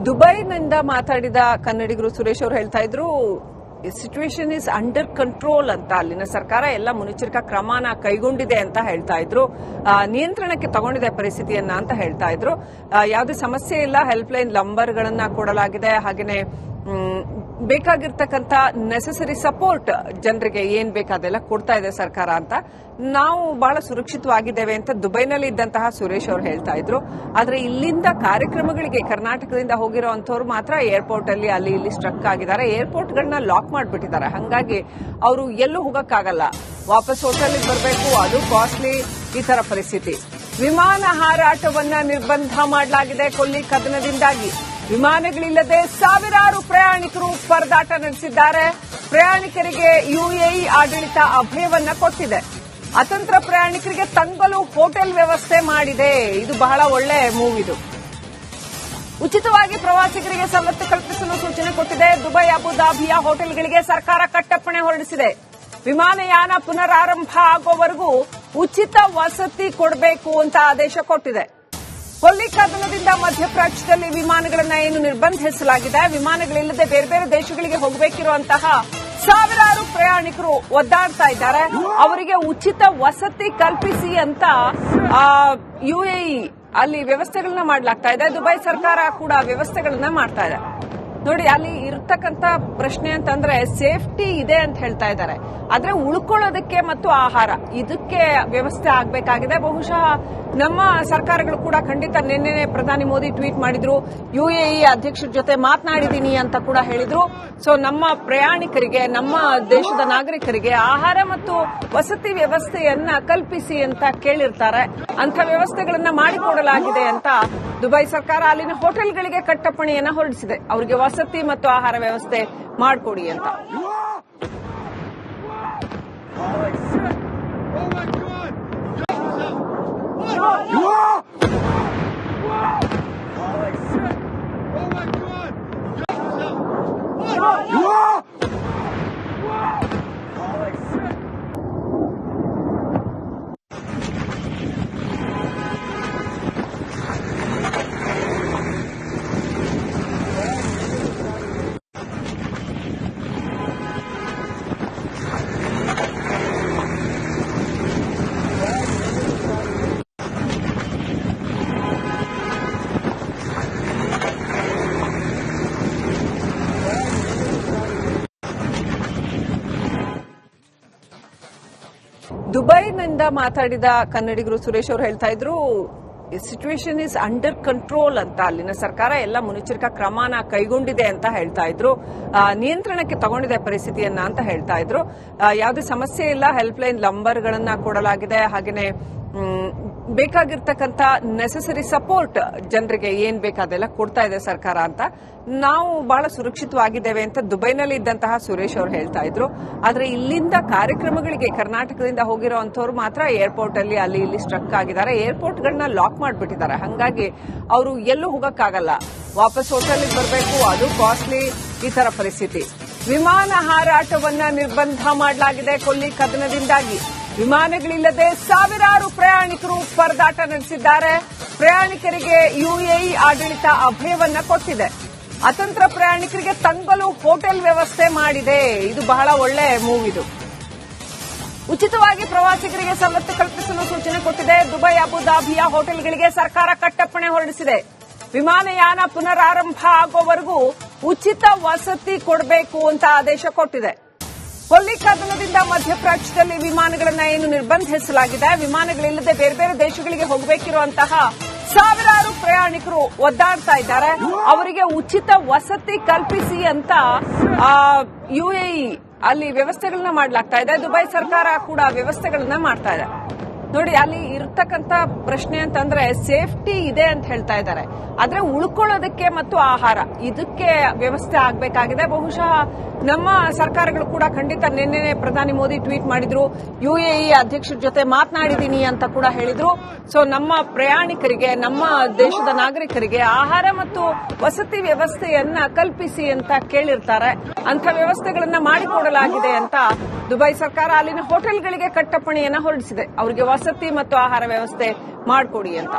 ದುಬೈನಿಂದ ಮಾತಾಡಿದ ಕನ್ನಡಿಗರು ಸುರೇಶ್ ಅವರು ಹೇಳ್ತಾ ಇದ್ರು ಸಿಚುವೇಶನ್ ಇಸ್ ಅಂಡರ್ ಕಂಟ್ರೋಲ್ ಅಂತ. ಅಲ್ಲಿನ ಸರ್ಕಾರ ಎಲ್ಲ ಮುನ್ನೆಚ್ಚರಿಕಾ ಕ್ರಮನ ಕೈಗೊಂಡಿದೆ ಅಂತ ಹೇಳ್ತಾ ಇದ್ರು. ನಿಯಂತ್ರಣಕ್ಕೆ ತಗೊಂಡಿದೆ ಪರಿಸ್ಥಿತಿಯನ್ನ ಅಂತ ಹೇಳ್ತಾ ಇದ್ರು. ಯಾವುದೇ ಸಮಸ್ಯೆ ಇಲ್ಲ, ಹೆಲ್ಪ್ ಲೈನ್ ನಂಬರ್ಗಳನ್ನ ಕೊಡಲಾಗಿದೆ. ಹಾಗೇನೆ ಬೇಕಾಗಿರ್ತಕ್ಕಂಥ ನೆಸೆಸರಿ ಸಪೋರ್ಟ್ ಜನರಿಗೆ ಏನ್ ಬೇಕಾದೆಲ್ಲ ಕೊಡ್ತಾ ಇದೆ ಸರ್ಕಾರ ಅಂತ. ನಾವು ಬಹಳ ಸುರಕ್ಷಿತವಾಗಿದ್ದೇವೆ ಅಂತ ದುಬೈನಲ್ಲಿ ಇದ್ದಂತಹ ಸುರೇಶ್ ಅವರು ಹೇಳ್ತಾ ಇದ್ರು. ಆದ್ರೆ ಇಲ್ಲಿಂದ ಕಾರ್ಯಕ್ರಮಗಳಿಗೆ ಕರ್ನಾಟಕದಿಂದ ಹೋಗಿರೋ ಅಂತವ್ರು ಮಾತ್ರ ಏರ್ಪೋರ್ಟ್ ಅಲ್ಲಿ ಅಲ್ಲಿ ಇಲ್ಲಿ ಸ್ಟ್ರಕ್ ಆಗಿದ್ದಾರೆ. ಏರ್ಪೋರ್ಟ್ ಗಳನ್ನ ಲಾಕ್ ಮಾಡಿಬಿಟ್ಟಿದ್ದಾರೆ. ಹಂಗಾಗಿ ಅವರು ಎಲ್ಲೂ ಹೋಗಕ್ಕಾಗಲ್ಲ, ವಾಪಸ್ ಹೋಟೆಲ್ಗೆ ಬರಬೇಕು, ಅದು ಕಾಸ್ಟ್ಲಿ. ಈ ತರ ಪರಿಸ್ಥಿತಿ. ವಿಮಾನ ಹಾರಾಟವನ್ನ ನಿರ್ಬಂಧ ಮಾಡಲಾಗಿದೆ ಕೊಲ್ಲಿ ಕದನದಿಂದಾಗಿ. ವಿಮಾನಗಳಿಲ್ಲದೆ ಸಾವಿರಾರು ಪ್ರಯಾಣಿಕರು ಪರದಾಟ ನಡೆಸಿದ್ದಾರೆ. ಪ್ರಯಾಣಿಕರಿಗೆ ಯುಎಇ ಆಡಳಿತ ಅಭಯವನ್ನ ಕೊಟ್ಟಿದೆ. ಅತಂತ್ರ ಪ್ರಯಾಣಿಕರಿಗೆ ತಂಗಲು ಹೋಟೆಲ್ ವ್ಯವಸ್ಥೆ ಮಾಡಿದೆ. ಇದು ಬಹಳ ಒಳ್ಳೆ ಮೂವ್. ಇದು ಉಚಿತವಾಗಿ ಪ್ರವಾಸಿಗರಿಗೆ ಸವಲತ್ತು ಕಲ್ಪಿಸಲು ಸೂಚನೆ ಕೊಟ್ಟಿದೆ. ದುಬೈ ಅಬುದಾಬಿಯ ಹೋಟೆಲ್ಗಳಿಗೆ ಸರ್ಕಾರ ಕಟ್ಟಪ್ಪಣೆ ಹೊರಡಿಸಿದೆ. ವಿಮಾನಯಾನ ಪುನರಾರಂಭ ಆಗುವವರೆಗೂ ಉಚಿತ ವಸತಿ ಕೊಡಬೇಕು ಅಂತ ಆದೇಶ ಕೊಟ್ಟಿದೆ. ಕೊಲ್ಲಿ ಕದನದಿಂದ ಮಧ್ಯಪ್ರಾಚ್ಯದಲ್ಲಿ ವಿಮಾನಗಳನ್ನ ಏನು ನಿರ್ಬಂಧಿಸಲಾಗಿದೆ. ವಿಮಾನಗಳಿಲ್ಲದೆ ಬೇರೆ ಬೇರೆ ದೇಶಗಳಿಗೆ ಹೋಗಬೇಕಿರುವಂತಹ ಸಾವಿರಾರು ಪ್ರಯಾಣಿಕರು ಒದ್ದಾಡ್ತಾ ಇದ್ದಾರೆ. ಅವರಿಗೆ ಉಚಿತ ವಸತಿ ಕಲ್ಪಿಸಿ ಅಂತ ಯುಎಇ ಅಲ್ಲಿ ವ್ಯವಸ್ಥೆಗಳನ್ನ ಮಾಡಲಾಗ್ತಾ ಇದೆ. ದುಬೈ ಸರ್ಕಾರ ಕೂಡ ವ್ಯವಸ್ಥೆಗಳನ್ನ ಮಾಡ್ತಾ ಇದೆ. ನೋಡಿ, ಅಲ್ಲಿ ಇರತಕ್ಕಂತ ಪ್ರಶ್ನೆ ಅಂತಂದ್ರೆ ಸೇಫ್ಟಿ ಇದೆ ಅಂತ ಹೇಳ್ತಾ ಇದ್ದಾರೆ. ಆದ್ರೆ ಉಳ್ಕೊಳ್ಳೋದಕ್ಕೆ ಮತ್ತು ಆಹಾರ ಇದಕ್ಕೆ ವ್ಯವಸ್ಥೆ ಆಗಬೇಕಾಗಿದೆ. ಬಹುಶಃ ನಮ್ಮ ಸರ್ಕಾರಗಳು ಕೂಡ ಖಂಡಿತ ನಿನ್ನೆ ಪ್ರಧಾನಿ ಮೋದಿ ಟ್ವೀಟ್ ಮಾಡಿದ್ರು, ಯುಎಇ ಅಧ್ಯಕ್ಷರ ಜೊತೆ ಮಾತನಾಡಿದೀನಿ ಅಂತ ಕೂಡ ಹೇಳಿದ್ರು. ಸೊ ನಮ್ಮ ಪ್ರಯಾಣಿಕರಿಗೆ, ನಮ್ಮ ದೇಶದ ನಾಗರಿಕರಿಗೆ ಆಹಾರ ಮತ್ತು ವಸತಿ ವ್ಯವಸ್ಥೆಯನ್ನ ಕಲ್ಪಿಸಿ ಅಂತ ಕೇಳಿರ್ತಾರೆ. ಅಂತ ವ್ಯವಸ್ಥೆಗಳನ್ನ ಮಾಡಿಕೊಡಲಾಗಿದೆ ಅಂತ ದುಬೈ ಸರ್ಕಾರ ಅಲ್ಲಿನ ಹೋಟೆಲ್ಗಳಿಗೆ ಕಟ್ಟಪ್ಪಣೆಯನ್ನ ಹೊರಡಿಸಿದೆ. ಅವರಿಗೆ ವಸತಿ ಮತ್ತು ಆಹಾರ ವ್ಯವಸ್ಥೆ ಮಾಡಿಕೊಡಿ ಅಂತ. ದುಬೈನಿಂದ ಮಾತಾಡಿದ ಕನ್ನಡಿಗರು ಸುರೇಶ್ ಅವರು ಹೇಳ್ತಾ ಇದ್ರು ಸಿಚುವೇಶನ್ ಇಸ್ ಅಂಡರ್ ಕಂಟ್ರೋಲ್ ಅಂತ. ಅಲ್ಲಿನ ಸರ್ಕಾರ ಎಲ್ಲ ಮುನ್ನೆಚ್ಚರಿಕಾ ಕ್ರಮನ ಕೈಗೊಂಡಿದೆ ಅಂತ ಹೇಳ್ತಾ ಇದ್ರು. ನಿಯಂತ್ರಣಕ್ಕೆ ತಗೊಂಡಿದೆ ಪರಿಸ್ಥಿತಿಯನ್ನ ಅಂತ ಹೇಳ್ತಾ ಇದ್ರು. ಯಾವುದೇ ಸಮಸ್ಯೆ ಇಲ್ಲ, ಹೆಲ್ಪ್ ಲೈನ್ ನಂಬರ್ಗಳನ್ನ ಕೊಡಲಾಗಿದೆ. ಹಾಗೇನೆ ಬೇಕಾಗಿರ್ತಕ್ಕಂಥ ನೆಸೆಸರಿ ಸಪೋರ್ಟ್ ಜನರಿಗೆ ಏನ್ ಬೇಕಾದೆಲ್ಲ ಕೊಡ್ತಾ ಇದೆ ಸರ್ಕಾರ ಅಂತ. ನಾವು ಬಹಳ ಸುರಕ್ಷಿತವಾಗಿದ್ದೇವೆ ಅಂತ ದುಬೈನಲ್ಲಿ ಇದ್ದಂತಹ ಸುರೇಶ್ ಅವರು ಹೇಳ್ತಾ ಇದ್ರು. ಆದ್ರೆ ಇಲ್ಲಿಂದ ಕಾರ್ಯಕ್ರಮಗಳಿಗೆ ಕರ್ನಾಟಕದಿಂದ ಹೋಗಿರೋ ಅಂತವ್ರು ಮಾತ್ರ ಏರ್ಪೋರ್ಟ್ ಅಲ್ಲಿ ಅಲ್ಲಿ ಇಲ್ಲಿ ಸ್ಟ್ರಕ್ ಆಗಿದ್ದಾರೆ. ಏರ್ಪೋರ್ಟ್ ಗಳನ್ನ ಲಾಕ್ ಮಾಡಿಬಿಟ್ಟಿದ್ದಾರೆ. ಹಂಗಾಗಿ ಅವರು ಎಲ್ಲೂ ಹೋಗಕ್ಕಾಗಲ್ಲ, ವಾಪಸ್ ಹೋಟೆಲ್ಗೆ ಬರಬೇಕು, ಅದು ಕಾಸ್ಟ್ಲಿ. ಈ ತರ ಪರಿಸ್ಥಿತಿ. ವಿಮಾನ ಹಾರಾಟವನ್ನ ನಿರ್ಬಂಧ ಮಾಡಲಾಗಿದೆ ಕೊಲ್ಲಿ ಕದನದಿಂದಾಗಿ. ವಿಮಾನಗಳಿಲ್ಲದೆ ಸಾವಿರಾರು ಪ್ರಯಾಣಿಕರು ಪರದಾಟ ನಡೆಸಿದ್ದಾರೆ. ಪ್ರಯಾಣಿಕರಿಗೆ ಯುಎಇ ಆಡಳಿತ ಅಭಯವನ್ನ ಕೊಟ್ಟಿದೆ. ಅತಂತ್ರ ಪ್ರಯಾಣಿಕರಿಗೆ ತಂಗಲು ಹೋಟೆಲ್ ವ್ಯವಸ್ಥೆ ಮಾಡಿದೆ. ಇದು ಬಹಳ ಒಳ್ಳೆ ಮೂವ್. ಇದು ಉಚಿತವಾಗಿ ಪ್ರವಾಸಿಗರಿಗೆ ಸವಲತ್ತು ಕಲ್ಪಿಸಲು ಸೂಚನೆ ಕೊಟ್ಟಿದೆ. ದುಬೈ ಅಬುದಾಬಿಯ ಹೋಟೆಲ್ಗಳಿಗೆ ಸರ್ಕಾರ ಕಟ್ಟಪ್ಪಣೆ ಹೊರಡಿಸಿದೆ. ವಿಮಾನಯಾನ ಪುನರಾರಂಭ ಆಗುವವರೆಗೂ ಉಚಿತ ವಸತಿ ಕೊಡಬೇಕು ಅಂತ ಆದೇಶ ಕೊಟ್ಟಿದೆ. ಕೊಲ್ಲಿ ಕದನದಿಂದ ಮಧ್ಯಪ್ರಾಚ್ಯದಲ್ಲಿ ವಿಮಾನಗಳನ್ನ ಏನು ನಿರ್ಬಂಧಿಸಲಾಗಿದೆ. ವಿಮಾನಗಳಿಲ್ಲದೆ ಬೇರೆ ಬೇರೆ ದೇಶಗಳಿಗೆ ಹೋಗಬೇಕಿರುವಂತಹ ಸಾವಿರಾರು ಪ್ರಯಾಣಿಕರು ಒದ್ದಾಡ್ತಾ ಇದ್ದಾರೆ. ಅವರಿಗೆ ಉಚಿತ ವಸತಿ ಕಲ್ಪಿಸಿ ಅಂತ ಯುಎಇ ಅಲ್ಲಿ ವ್ಯವಸ್ಥೆಗಳನ್ನ ಮಾಡಲಾಗ್ತಾ ಇದೆ. ದುಬೈ ಸರ್ಕಾರ ಕೂಡ ವ್ಯವಸ್ಥೆಗಳನ್ನ ಮಾಡ್ತಾ ಇದೆ. ನೋಡಿ, ಅಲ್ಲಿ ಇರತಕ್ಕಂತ ಪ್ರಶ್ನೆ ಅಂತಂದ್ರೆ ಸೇಫ್ಟಿ ಇದೆ ಅಂತ ಹೇಳ್ತಾ ಇದ್ದಾರೆ. ಆದ್ರೆ ಉಳ್ಕೊಳ್ಳೋದಕ್ಕೆ ಮತ್ತು ಆಹಾರ ಇದಕ್ಕೆ ವ್ಯವಸ್ಥೆ ಆಗಬೇಕಾಗಿದೆ. ಬಹುಶಃ ನಮ್ಮ ಸರ್ಕಾರಗಳು ಕೂಡ ಖಂಡಿತ ನಿನ್ನೆ ಪ್ರಧಾನಿ ಮೋದಿ ಟ್ವೀಟ್ ಮಾಡಿದ್ರು, ಯುಎಇ ಅಧ್ಯಕ್ಷರ ಜೊತೆ ಮಾತನಾಡಿದೀನಿ ಅಂತ ಕೂಡ ಹೇಳಿದ್ರು. ಸೊ ನಮ್ಮ ಪ್ರಯಾಣಿಕರಿಗೆ, ನಮ್ಮ ದೇಶದ ನಾಗರಿಕರಿಗೆ ಆಹಾರ ಮತ್ತು ವಸತಿ ವ್ಯವಸ್ಥೆಯನ್ನ ಕಲ್ಪಿಸಿ ಅಂತ ಕೇಳಿರ್ತಾರೆ. ಅಂತ ವ್ಯವಸ್ಥೆಗಳನ್ನ ಮಾಡಿಕೊಡಲಾಗಿದೆ ಅಂತ ದುಬೈ ಸರ್ಕಾರ ಅಲ್ಲಿನ ಹೋಟೆಲ್ಗಳಿಗೆ ಕಟ್ಟಪ್ಪಣೆಯನ್ನ ಹೊರಡಿಸಿದೆ. ಅವರಿಗೆ ವಸತಿ ಮತ್ತು ಆಹಾರ ವ್ಯವಸ್ಥೆ ಮಾಡಿಕೊಡಿ ಅಂತ.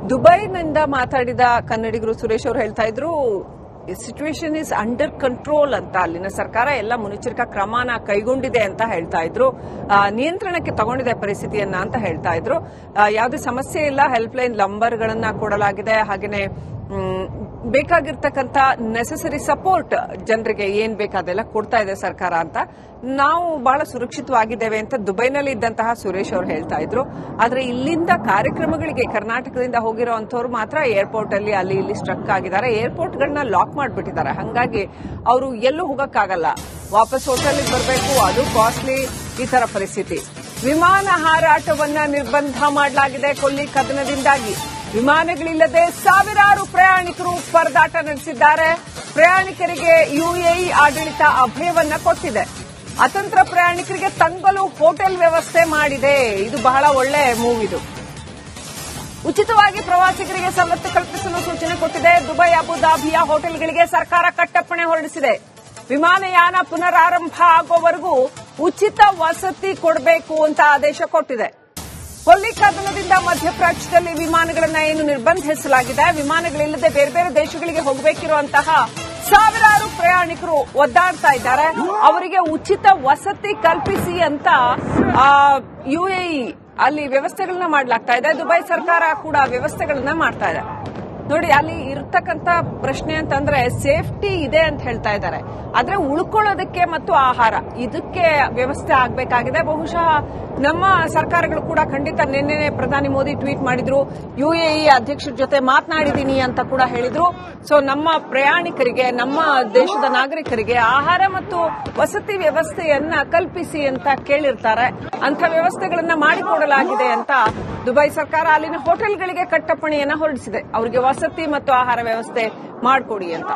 ದುಬೈನಿಂದ ಮಾತಾಡಿದ ಕನ್ನಡಿಗರು ಸುರೇಶ್ ಅವರು ಹೇಳ್ತಾ ಇದ್ರು, ಸಿಚುವೇಶನ್ ಇಸ್ ಅಂಡರ್ ಕಂಟ್ರೋಲ್ ಅಂತ. ಅಲ್ಲಿನ ಸರ್ಕಾರ ಎಲ್ಲ ಮುನ್ನೆಚ್ಚರಿಕಾ ಕ್ರಮನ ಕೈಗೊಂಡಿದೆ ಅಂತ ಹೇಳ್ತಾ ಇದ್ರು. ನಿಯಂತ್ರಣಕ್ಕೆ ತಗೊಂಡಿದೆ ಪರಿಸ್ಥಿತಿಯನ್ನ ಅಂತ ಹೇಳ್ತಾ ಇದ್ರು. ಯಾವುದೇ ಸಮಸ್ಯೆ ಇಲ್ಲ, ಹೆಲ್ಪ್ ಲೈನ್ ನಂಬರ್ಗಳನ್ನ ಕೊಡಲಾಗಿದೆ. ಹಾಗೇನೆ ಬೇಕಾಗಿರ್ತಕ್ಕಂಥ ನೆಸೆಸರಿ ಸಪೋರ್ಟ್ ಜನರಿಗೆ ಏನ್ ಬೇಕಾದೆಲ್ಲ ಕೊಡ್ತಾ ಇದೆ ಸರ್ಕಾರ ಅಂತ. ನಾವು ಬಹಳ ಸುರಕ್ಷಿತವಾಗಿದ್ದೇವೆ ಅಂತ ದುಬೈನಲ್ಲಿ ಇದ್ದಂತಹ ಸುರೇಶ್ ಅವರು ಹೇಳ್ತಾ ಇದ್ರು. ಆದ್ರೆ ಇಲ್ಲಿಂದ ಕಾರ್ಯಕ್ರಮಗಳಿಗೆ ಕರ್ನಾಟಕದಿಂದ ಹೋಗಿರೋಂಥವ್ರು ಮಾತ್ರ ಏರ್ಪೋರ್ಟ್ ಅಲ್ಲಿ ಅಲ್ಲಿ ಇಲ್ಲಿ ಸ್ಟ್ರಕ್ ಆಗಿದ್ದಾರೆ. ಏರ್ಪೋರ್ಟ್ಗಳನ್ನ ಲಾಕ್ ಮಾಡಿಬಿಟ್ಟಿದ್ದಾರೆ. ಹಂಗಾಗಿ ಅವರು ಎಲ್ಲೂ ಹೋಗಕ್ಕಾಗಲ್ಲ, ವಾಪಸ್ ಹೋಟೆಲ್ಗೆ ಬರಬೇಕು, ಅದು ಕಾಸ್ಟ್ಲಿ, ಈ ತರ ಪರಿಸ್ಥಿತಿ. ವಿಮಾನ ಹಾರಾಟವನ್ನ ನಿರ್ಬಂಧ ಮಾಡಲಾಗಿದೆ ಕೊಲ್ಲಿ ಕದನದಿಂದಾಗಿ. ವಿಮಾನಗಳಿಲ್ಲದೆ ಸಾವಿರಾರು ಪ್ರಯಾಣಿಕರು ಪರದಾಟ ನಡೆಸಿದ್ದಾರೆ. ಪ್ರಯಾಣಿಕರಿಗೆ ಯುಎಇ ಆಡಳಿತ ಅಭಯವನ್ನ ಕೊಟ್ಟಿದೆ. ಅತಂತ್ರ ಪ್ರಯಾಣಿಕರಿಗೆ ತಂಗಲು ಹೋಟೆಲ್ ವ್ಯವಸ್ಥೆ ಮಾಡಿದೆ. ಇದು ಬಹಳ ಒಳ್ಳೆ ಮೂವ್. ಇದು ಉಚಿತವಾಗಿ ಪ್ರವಾಸಿಗರಿಗೆ ಸವಲತ್ತು ಕಲ್ಪಿಸಲು ಸೂಚನೆ ಕೊಟ್ಟಿದೆ. ದುಬೈ ಅಬುದಾಬಿಯ ಹೋಟೆಲ್ಗಳಿಗೆ ಸರ್ಕಾರ ಕಟ್ಟಪ್ಪಣೆ ಹೊರಡಿಸಿದೆ. ವಿಮಾನಯಾನ ಪುನರಾರಂಭ ಆಗೋವರೆಗೂ ಉಚಿತ ವಸತಿ ಕೊಡಬೇಕು ಅಂತ ಆದೇಶ ಕೊಟ್ಟಿದೆ. ಕೊಲ್ಲಿ ಕದನದಿಂದ ಮಧ್ಯಪ್ರಾಚ್ಯದಲ್ಲಿ ವಿಮಾನಗಳನ್ನ ಏನು ನಿರ್ಬಂಧಿಸಲಾಗಿದೆ. ವಿಮಾನಗಳಿಲ್ಲದೆ ಬೇರೆ ಬೇರೆ ದೇಶಗಳಿಗೆ ಹೋಗಬೇಕಿರುವಂತಹ ಸಾವಿರಾರು ಪ್ರಯಾಣಿಕರು ಒದ್ದಾಡ್ತಾ ಇದ್ದಾರೆ. ಅವರಿಗೆ ಉಚಿತ ವಸತಿ ಕಲ್ಪಿಸಿ ಅಂತ ಯುಎಇ ಅಲ್ಲಿ ವ್ಯವಸ್ಥೆಗಳನ್ನ ಮಾಡಲಾಗ್ತಾ ಇದೆ. ದುಬೈ ಸರ್ಕಾರ ಕೂಡ ವ್ಯವಸ್ಥೆಗಳನ್ನ ಮಾಡ್ತಾ ಇದೆ. ನೋಡಿ, ಅಲ್ಲಿ ಇರ್ತಕ್ಕಂಥ ಪ್ರಶ್ನೆ ಅಂತಂದ್ರೆ ಸೇಫ್ಟಿ ಇದೆ ಅಂತ ಹೇಳ್ತಾ ಇದ್ದಾರೆ. ಆದ್ರೆ ಉಳ್ಕೊಳ್ಳೋದಕ್ಕೆ ಮತ್ತು ಆಹಾರ ಇದಕ್ಕೆ ವ್ಯವಸ್ಥೆ ಆಗಬೇಕಾಗಿದೆ. ಬಹುಶಃ ನಮ್ಮ ಸರ್ಕಾರಗಳು ಕೂಡ ಖಂಡಿತ ನಿನ್ನೆ ಪ್ರಧಾನಿ ಮೋದಿ ಟ್ವೀಟ್ ಮಾಡಿದ್ರು, ಯುಎಇ ಅಧ್ಯಕ್ಷರ ಜೊತೆ ಮಾತನಾಡಿದ್ದೀನಿ ಅಂತ ಕೂಡ ಹೇಳಿದ್ರು. ಸೊ ನಮ್ಮ ಪ್ರಯಾಣಿಕರಿಗೆ, ನಮ್ಮ ದೇಶದ ನಾಗರಿಕರಿಗೆ ಆಹಾರ ಮತ್ತು ವಸತಿ ವ್ಯವಸ್ಥೆಯನ್ನ ಕಲ್ಪಿಸಿ ಅಂತ ಕೇಳಿರ್ತಾರೆ. ಅಂಥ ವ್ಯವಸ್ಥೆಗಳನ್ನ ಮಾಡಿಕೊಡಲಾಗಿದೆ ಅಂತ ದುಬೈ ಸರ್ಕಾರ ಅಲ್ಲಿನ ಹೋಟೆಲ್ಗಳಿಗೆ ಕಟ್ಟಪ್ಪಣೆಯನ್ನ ಹೊರಡಿಸಿದೆ. ಅವರಿಗೆ ವಸತಿ ಮತ್ತು ಆಹಾರ ವ್ಯವಸ್ಥೆ ಮಾಡಿಕೊಡಿ ಅಂತ.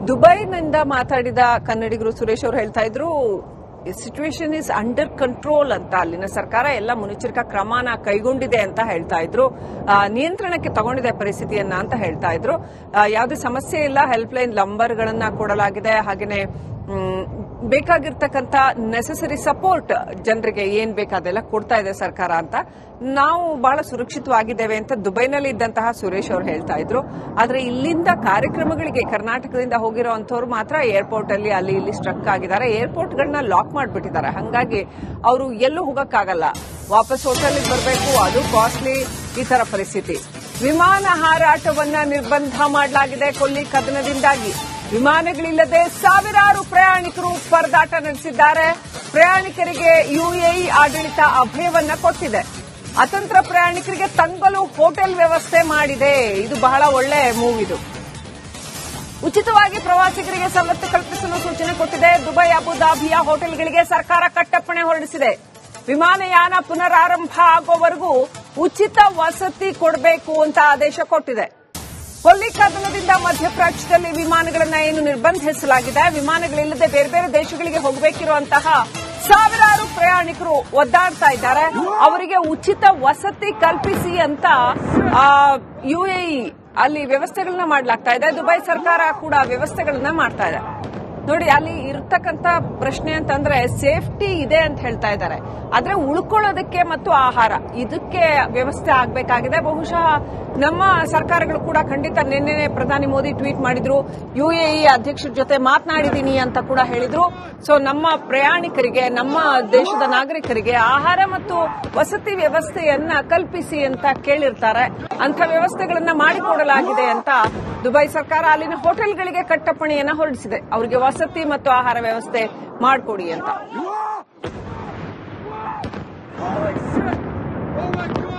ದುಬೈನಿಂದ ಮಾತಾಡಿದ ಕನ್ನಡಿಗರು ಸುರೇಶ್ ಅವರು ಹೇಳ್ತಾ ಇದ್ರು, ಸಿಚುವೇಶನ್ ಇಸ್ ಅಂಡರ್ ಕಂಟ್ರೋಲ್ ಅಂತ. ಅಲ್ಲಿನ ಸರ್ಕಾರ ಎಲ್ಲ ಮುನ್ನೆಚ್ಚರಿಕಾ ಕ್ರಮನ ಕೈಗೊಂಡಿದೆ ಅಂತ ಹೇಳ್ತಾ ಇದ್ರು. ನಿಯಂತ್ರಣಕ್ಕೆ ತಗೊಂಡಿದೆ ಪರಿಸ್ಥಿತಿಯನ್ನ ಅಂತ ಹೇಳ್ತಾ ಇದ್ರು. ಯಾವುದೇ ಸಮಸ್ಯೆ ಇಲ್ಲ, ಹೆಲ್ಪ್ ಲೈನ್ ನಂಬರ್ಗಳನ್ನ ಕೊಡಲಾಗಿದೆ. ಹಾಗೇನೆ ಬೇಕಾಗಿರ್ತಕ್ಕಂಥ ನೆಸೆಸರಿ ಸಪೋರ್ಟ್ ಜನರಿಗೆ ಏನ್ ಬೇಕಾದೆಲ್ಲ ಕೊಡ್ತಾ ಇದೆ ಸರ್ಕಾರ ಅಂತ. ನಾವು ಬಹಳ ಸುರಕ್ಷಿತವಾಗಿದ್ದೇವೆ ಅಂತ ದುಬೈನಲ್ಲಿ ಇದ್ದಂತಹ ಸುರೇಶ್ ಅವರು ಹೇಳ್ತಾ ಇದ್ರು. ಆದ್ರೆ ಇಲ್ಲಿಂದ ಕಾರ್ಯಕ್ರಮಗಳಿಗೆ ಕರ್ನಾಟಕದಿಂದ ಹೋಗಿರೋಂಥವ್ರು ಮಾತ್ರ ಏರ್ಪೋರ್ಟ್ ಅಲ್ಲಿ ಅಲ್ಲಿ ಇಲ್ಲಿ ಸ್ಟ್ರಕ್ ಆಗಿದ್ದಾರೆ. ಏರ್ಪೋರ್ಟ್ಗಳನ್ನ ಲಾಕ್ ಮಾಡಿಬಿಟ್ಟಿದ್ದಾರೆ. ಹಂಗಾಗಿ ಅವರು ಎಲ್ಲೂ ಹೋಗಕ್ಕಾಗಲ್ಲ, ವಾಪಸ್ ಹೋಟೆಲ್ಗೆ ಬರಬೇಕು, ಅದು ಕಾಸ್ಟ್ಲಿ, ಈ ತರ ಪರಿಸ್ಥಿತಿ. ವಿಮಾನ ಹಾರಾಟವನ್ನ ನಿರ್ಬಂಧ ಮಾಡಲಾಗಿದೆ ಕೊಲ್ಲಿ ಕದನದಿಂದಾಗಿ. ವಿಮಾನಗಳಿಲ್ಲದೆ ಸಾವಿರಾರು ಪ್ರಯಾಣಿಕರು ಪರದಾಟ ನಡೆಸಿದ್ದಾರೆ. ಪ್ರಯಾಣಿಕರಿಗೆ ಯುಎಇ ಆಡಳಿತ ಅಭಯವನ್ನ ಕೊಟ್ಟಿದೆ. ಅತಂತ್ರ ಪ್ರಯಾಣಿಕರಿಗೆ ತಂಗಲು ಹೋಟೆಲ್ ವ್ಯವಸ್ಥೆ ಮಾಡಿದೆ. ಇದು ಬಹಳ ಒಳ್ಳೆ ಮೂವ್. ಇದು ಉಚಿತವಾಗಿ ಪ್ರವಾಸಿಗರಿಗೆ ಸವಲತ್ತು ಕಲ್ಪಿಸಲು ಸೂಚನೆ ಕೊಟ್ಟಿದೆ. ದುಬೈ ಅಬುದಾಬಿಯ ಹೋಟೆಲ್ಗಳಿಗೆ ಸರ್ಕಾರ ಕಟ್ಟಪ್ಪಣೆ ಹೊರಡಿಸಿದೆ. ವಿಮಾನಯಾನ ಪುನರಾರಂಭ ಆಗೋವರೆಗೂ ಉಚಿತ ವಸತಿ ಕೊಡಬೇಕು ಅಂತ ಆದೇಶ ಕೊಟ್ಟಿದೆ. ಕೊಲ್ಲಿ ಕದನದಿಂದ ಮಧ್ಯಪ್ರಾಚ್ಯದಲ್ಲಿ ವಿಮಾನಗಳನ್ನ ಏನು ನಿರ್ಬಂಧಿಸಲಾಗಿದೆ. ವಿಮಾನಗಳಿಲ್ಲದೆ ಬೇರೆ ಬೇರೆ ದೇಶಗಳಿಗೆ ಹೋಗಬೇಕಿರುವಂತಹ ಸಾವಿರಾರು ಪ್ರಯಾಣಿಕರು ಒದ್ದಾಡ್ತಾ ಇದ್ದಾರೆ. ಅವರಿಗೆ ಉಚಿತ ವಸತಿ ಕಲ್ಪಿಸಿ ಅಂತ ಯುಎಇ ಅಲ್ಲಿ ವ್ಯವಸ್ಥೆಗಳನ್ನ ಮಾಡಲಾಗ್ತಾ ಇದೆ. ದುಬೈ ಸರ್ಕಾರ ಕೂಡ ವ್ಯವಸ್ಥೆಗಳನ್ನ ಮಾಡ್ತಾ ಇದೆ. ನೋಡಿ, ಅಲ್ಲಿ ಇರ್ತಕ್ಕಂಥ ಪ್ರಶ್ನೆ ಅಂತಂದ್ರೆ ಸೇಫ್ಟಿ ಇದೆ ಅಂತ ಹೇಳ್ತಾ ಇದ್ದಾರೆ. ಆದ್ರೆ ಉಳ್ಕೊಳ್ಳೋದಕ್ಕೆ ಮತ್ತು ಆಹಾರ ಇದಕ್ಕೆ ವ್ಯವಸ್ಥೆ ಆಗಬೇಕಾಗಿದೆ. ಬಹುಶಃ ನಮ್ಮ ಸರ್ಕಾರಗಳು ಕೂಡ ಖಂಡಿತ ನಿನ್ನೆ ಪ್ರಧಾನಿ ಮೋದಿ ಟ್ವೀಟ್ ಮಾಡಿದ್ರು, ಯುಎಇ ಅಧ್ಯಕ್ಷರ ಜೊತೆ ಮಾತನಾಡಿದ್ದೀನಿ ಅಂತ ಕೂಡ ಹೇಳಿದ್ರು. ಸೊ ನಮ್ಮ ಪ್ರಯಾಣಿಕರಿಗೆ, ನಮ್ಮ ದೇಶದ ನಾಗರಿಕರಿಗೆ ಆಹಾರ ಮತ್ತು ವಸತಿ ವ್ಯವಸ್ಥೆಯನ್ನ ಕಲ್ಪಿಸಿ ಅಂತ ಕೇಳಿರ್ತಾರೆ. ಅಂಥ ವ್ಯವಸ್ಥೆಗಳನ್ನ ಮಾಡಿಕೊಡಲಾಗಿದೆ ಅಂತ ದುಬೈ ಸರ್ಕಾರ ಅಲ್ಲಿನ ಹೋಟೆಲ್ಗಳಿಗೆ ಕಟ್ಟಪ್ಪಣೆಯನ್ನ ಹೊರಡಿಸಿದೆ. ಅವರಿಗೆ ವಸತಿ ಮತ್ತು ಆಹಾರ ವ್ಯವಸ್ಥೆ ಮಾಡಿಕೊಡಿ ಅಂತ. Thank you.